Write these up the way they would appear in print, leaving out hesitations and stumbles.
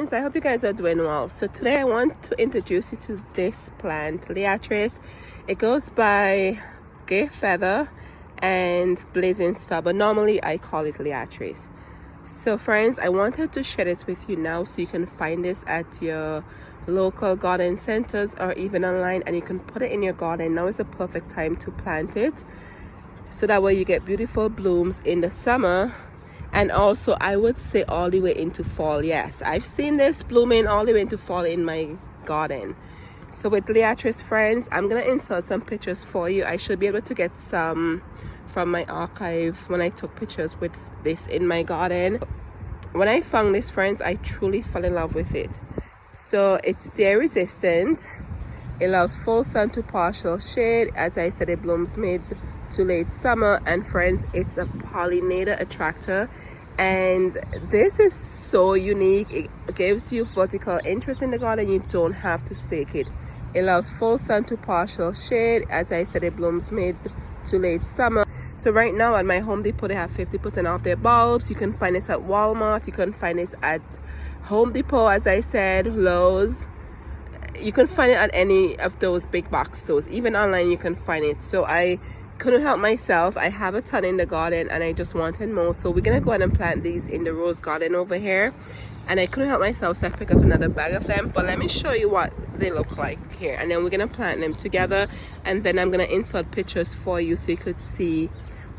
friends, I hope you guys are doing well. So today I want to introduce you to this plant, LIATRIS. It goes by Gayfeather and Blazing Star, but normally I call it LIATRIS. So friends, I wanted to share this with you now so you can find this at your local garden centers or even online, and you can put it in your garden. Now is the perfect time to plant it, so that way you get beautiful blooms in the summer. And also I would say all the way into fall. Yes, I've seen this blooming all the way into fall in my garden. So with LIATRIS, friends, I'm gonna insert some pictures for you. I should be able to get some from my archive when I took pictures with this in my garden. When I found this, friends, I truly fell in love with it. So it's tear resistant, it allows full sun to partial shade. As I said, it blooms mid to late summer, and friends, it's a pollinator attractor, and this is so unique. It gives you vertical interest in the garden. You don't have to stake it. It allows full sun to partial shade. As I said, it blooms mid to late summer. So right now at my Home Depot, they have 50% off their bulbs. You can find this at Walmart, you can find this at Home Depot, as I said, Lowe's. You can find it at any of those big box stores. Even online you can find it. So I couldn't help myself. I have a ton in the garden and I just wanted more, so we're gonna go ahead and plant these in the rose garden over here, and I couldn't help myself, so I picked up another bag of them. But let me show you what they look like here, and then we're gonna plant them together, and then I'm gonna insert pictures for you so you could see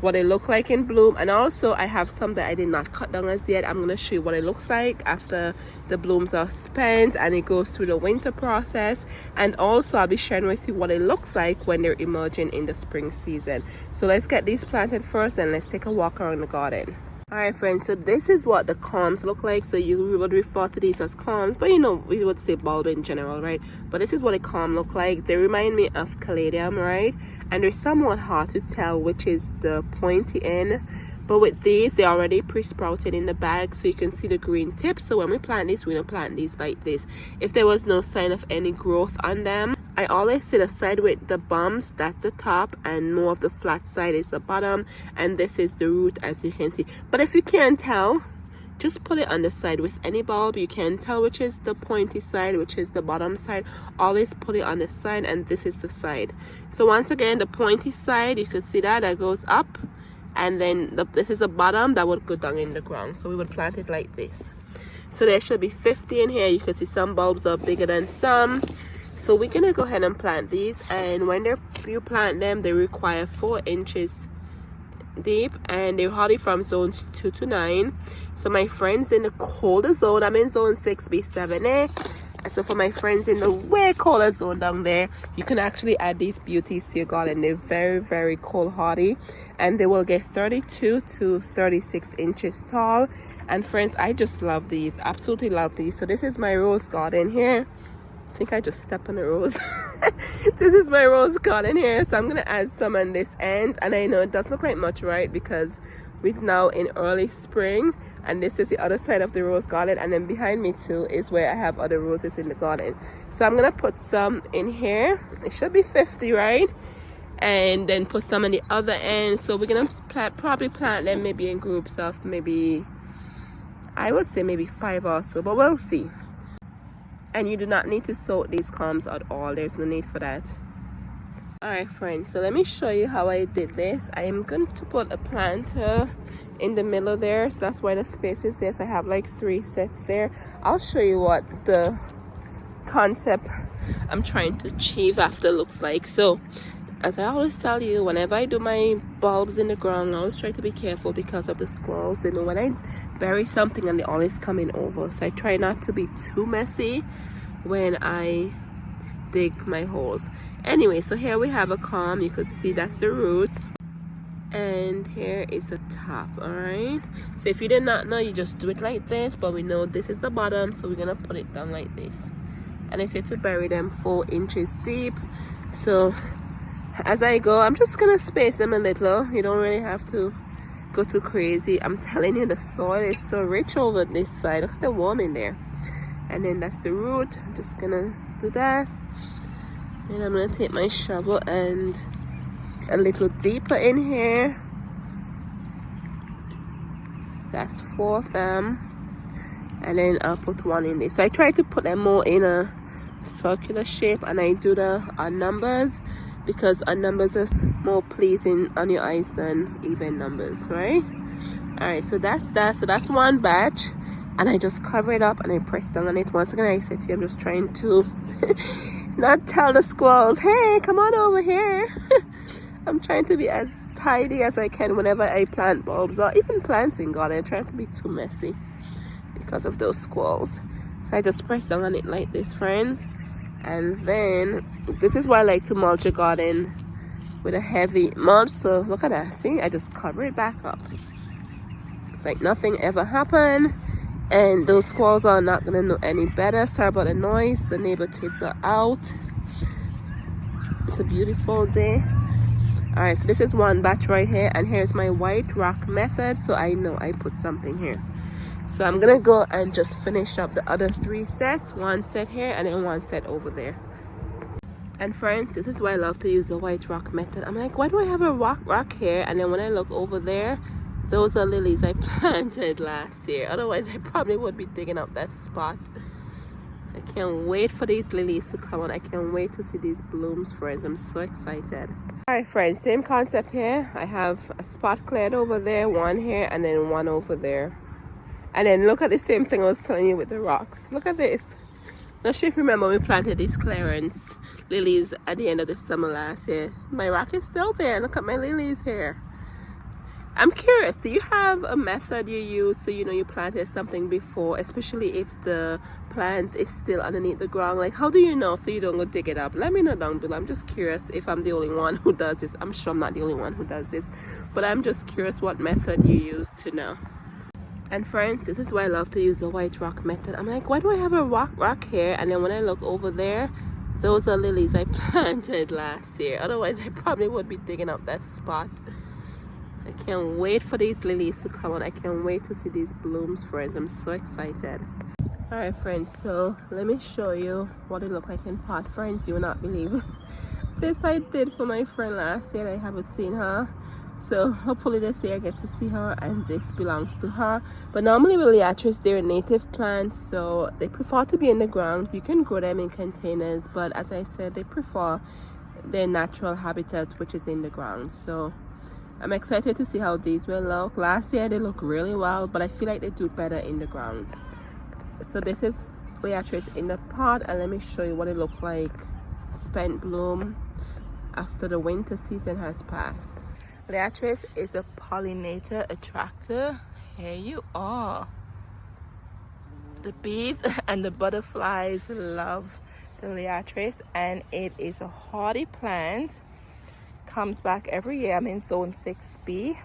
what it look like in bloom. And also I have some that I did not cut down as yet. I'm going to show you what it looks like after the blooms are spent and it goes through the winter process, and also I'll be sharing with you what it looks like when they're emerging in the spring season. So let's get these planted first, and let's take a walk around the garden. Alright friends, so this is what the corms look like. So you would refer to these as corms, but you know, we would say bulb in general, right? But this is what a corm look like. They remind me of caladium, right? And they're somewhat hard to tell which is the pointy end. But with these, they're already pre-sprouted in the bag, so you can see the green tips. So when we plant these, we're gonna plant these like this. If there was no sign of any growth on them, I always say the side with the bumps, that's the top, and more of the flat side is the bottom, and this is the root, as you can see. But if you can't tell, just put it on the side. With any bulb, you can tell which is the pointy side, which is the bottom side. Always put it on the side, and this is the side. So once again, the pointy side, you could see that goes up, and then this is the bottom that would go down in the ground. So we would plant it like this. So there should be 50 in here. You can see some bulbs are bigger than some. So we're gonna go ahead and plant these, and when you plant them, they require 4 inches deep, and they're hardy from zones 2 to 9. So my friends in the colder zone, I'm in zone 6B, 7A. So for my friends in the way colder zone down there, you can actually add these beauties to your garden. They're very, very cold hardy, and they will get 32 to 36 inches tall. And friends, I just love these, absolutely love these. So this is my rose garden here. I think I just stepped on a rose. This is my rose garden here, so I'm gonna add some on this end. And I know it doesn't look like much, right, because we're now in early spring, and this is the other side of the rose garden, and then behind me too is where I have other roses in the garden. So I'm gonna put some in here. It should be 50, right? And then put some on the other end. So we're gonna probably plant them maybe in groups of maybe, I would say maybe 5 or so, but we'll see. And you do not need to soak these corms at all. There's no need for that. Alright friends, so let me show you how I did this. I am going to put a planter in the middle there, so that's why the space is there. So I have like 3 sets there. I'll show you what the concept I'm trying to achieve after looks like. So as I always tell you, whenever I do my bulbs in the ground, I always try to be careful because of the squirrels. You know, when I bury something and they always coming over, so I try not to be too messy when I dig my holes. Anyway, so here we have a corm. You could see that's the roots, and here is the top. All right, so if you did not know, you just do it like this, but we know this is the bottom, so we're gonna put it down like this. And I said to bury them 4 inches deep. So as I go, I'm just gonna space them a little. You don't really have to go too crazy. I'm telling you, the soil is so rich over this side. Look at the worm in there. And then that's the root. I'm just gonna do that. Then I'm gonna take my shovel and a little deeper in here. That's 4 of them. and then I'll put one in there. So I try to put them more in a circular shape, and I do the odd numbers because odd numbers are more pleasing on your eyes than even numbers, right? All right, so that's that. So that's one batch, and I just cover it up and I press down on it. Once again, I said to you, I'm just trying to not tell the squirrels, hey, come on over here. I'm trying to be as tidy as I can whenever I plant bulbs or even plants in garden. I'm trying to be too messy because of those squirrels. So I just press down on it like this, friends. And then this is why I like to mulch a garden with a heavy mulch. So look at that, see, I just cover it back up. It's like nothing ever happened, and those squirrels are not gonna know any better. Sorry about the noise, the neighbor kids are out. It's a beautiful day. All right, so this is one batch right here, and here's my white rock method, so I know I put something here. So I'm gonna go and just finish up the other 3 sets, one set here and then one set over there. And friends, this is why I love to use the white rock method. I'm like, why do I have a rock here? And then when I look over there, those are lilies I planted last year. Otherwise I probably would be digging up that spot. I can't wait for these lilies to come on. I can't wait to see these blooms, friends. I'm so excited. All right, friends, same concept here. I have a spot cleared over there, one here, and then one over there. And then look at the same thing I was telling you with the rocks. Look at this. Not sure if you remember, we planted these clearance lilies at the end of the summer last year. My rock is still there. Look at my lilies here. I'm curious, do you have a method you use so you know you planted something before, especially if the plant is still underneath the ground? Like, how do you know so you don't go dig it up? Let me know down below. I'm just curious if I'm the only one who does this. I'm sure I'm not the only one who does this, but I'm just curious what method you use to know. And friends, this is why I love to use the white rock method. I'm like, why do I have a rock here? And then when I look over there, those are lilies I planted last year. Otherwise I probably would be digging up that spot. I can't wait for these lilies to come on. I can't wait to see these blooms, friends. I'm so excited. All right, friends, so let me show you what it looked like in pot. Friends, you will not believe this I did for my friend last year. I haven't seen her, so hopefully this year I get to see her, and this belongs to her. But normally with LIATRIS, they're native plants, so they prefer to be in the ground. You can grow them in containers, but as I said, they prefer their natural habitat, which is in the ground. So I'm excited to see how these will look. Last year they look really well, but I feel like they do better in the ground. So this is LIATRIS in the pot, and let me show you what it looks like spent bloom after the winter season has passed. LIATRIS is a pollinator attractor. Here you are. The bees and the butterflies love the LIATRIS, and it is a hardy plant. Comes back every year. I'm in zone 6B.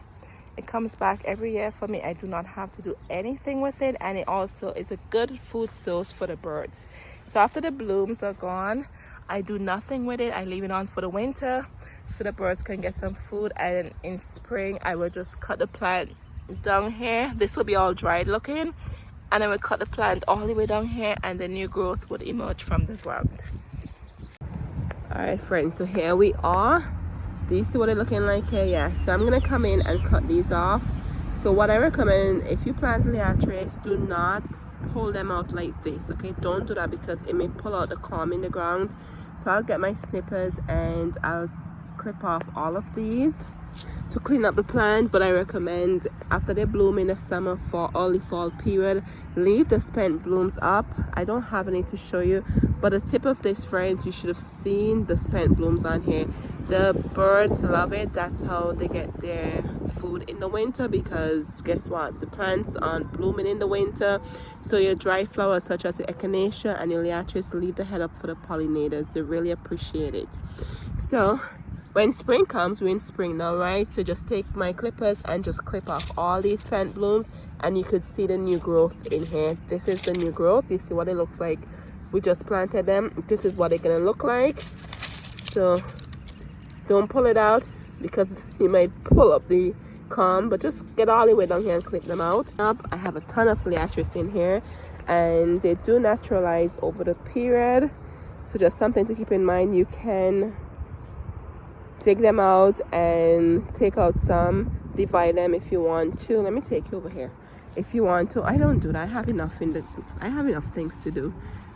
It comes back every year for me. I do not have to do anything with it, and it also is a good food source for the birds. So after the blooms are gone, I do nothing with it. I leave it on for the winter so the birds can get some food, and in spring I will just cut the plant down here. This will be all dried looking, and I will cut the plant all the way down here, and the new growth would emerge from the ground. All right, friends, so here we are. Do you see what it's looking like here? Yes. So I'm gonna come in and cut these off. So what I recommend, if you plant LIATRIS, do not pull them out like this, okay? Don't do that because it may pull out the corm in the ground. So I'll get my snippers and I'll clip off all of these to clean up the plant. But I recommend after they bloom in the summer, for early fall period, leave the spent blooms up. I don't have any to show you, but the tip of this, friends, you should have seen the spent blooms on here. The birds love it. That's how they get their food in the winter, because guess what, the plants aren't blooming in the winter. So your dry flowers such as the echinacea and your LIATRIS leave the head up for the pollinators. They really appreciate it. So when spring comes, we're in spring now, right? So just take my clippers and just clip off all these plant blooms, and you could see the new growth in here. This is the new growth. You see what it looks like. We just planted them. This is what they're gonna look like. So don't pull it out because you might pull up the corm, but just get all the way down here and clip them out. I have a ton of LIATRIS in here, and they do naturalize over the period. So just something to keep in mind. You can take them out and take out some, divide them if you want to. Let me take you over here. if you want to. I don't do that. I have enough things to do.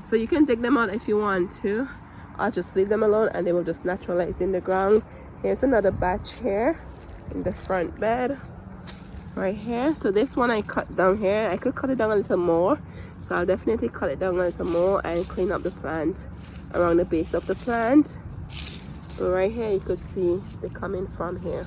So you can dig them out if you want to. I'll just leave them alone and they will just naturalize in the ground. Here's another batch here in the front bed right here. So this one I cut down here. I could cut it down a little more, so I'll definitely cut it down a little more and clean up the plant around the base of the plant. So right here you could see they come in from here.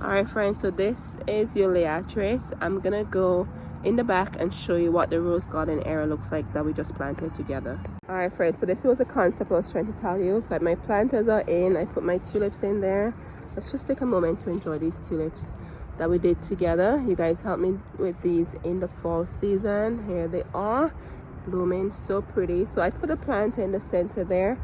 Alright friends, so this is your LIATRIS. I'm gonna go in the back and show you what the rose garden area looks like that we just planted together. Alright friends, so this was the concept I was trying to tell you. So my planters are in, I put my tulips in there. Let's just take a moment to enjoy these tulips that we did together. You guys helped me with these in the fall season. Here they are, blooming so pretty. So I put a planter in the center there.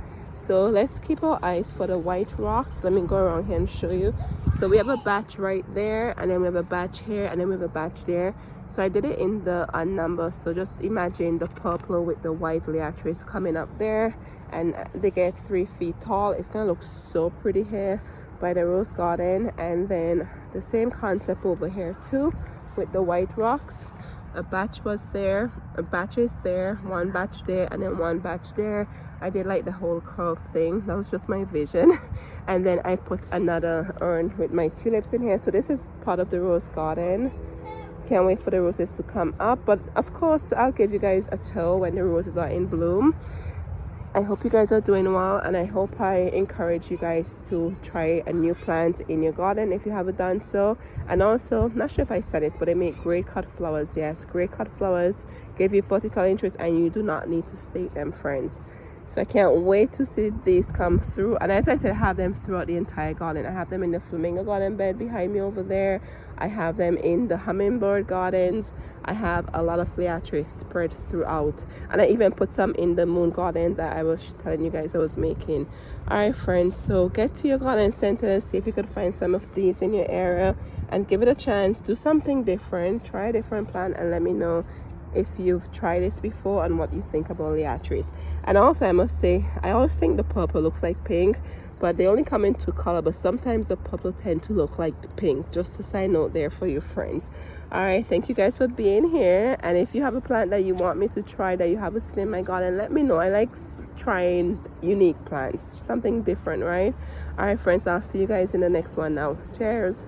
So let's keep our eyes for the white rocks. Let me go around here and show you. So we have a batch right there, and then we have a batch here, and then we have a batch there. So I did it in the number. So just imagine the purple with the white LIATRIS coming up there, and they get 3 feet tall. It's gonna look so pretty here by the rose garden. And then the same concept over here too with the white rocks. A batch was there, a batch is there, one batch there, and then one batch there. I did like the whole curve thing. That was just my vision. And then I put another urn with my tulips in here. So this is part of the rose garden. Can't wait for the roses to come up. But of course, I'll give you guys a tour when the roses are in bloom. I hope you guys are doing well, and I hope I encourage you guys to try a new plant in your garden if you haven't done so. And also, not sure if I said this, but they make great cut flowers. Yes, great cut flowers give you vertical interest, and you do not need to stake them, friends. So I can't wait to see these come through. And as I said, I have them throughout the entire garden. I have them in the flamingo garden bed behind me over there. I have them in the hummingbird gardens. I have a lot of LIATRIS spread throughout. And I even put some in the moon garden that I was telling you guys I was making. Alright friends, so get to your garden center, see if you could find some of these in your area and give it a chance. Do something different, try a different plant, and let me know if you've tried this before and what you think about LIATRIS. And also I must say, I always think the purple looks like pink, but they only come in 2 colors, but sometimes the purple tend to look like the pink. Just a side note there for you friends. All right, thank you guys for being here. And if you have a plant that you want me to try that you haven't seen in my garden, let me know. I like trying unique plants, something different, right? All right friends, I'll see you guys in the next one now. Cheers.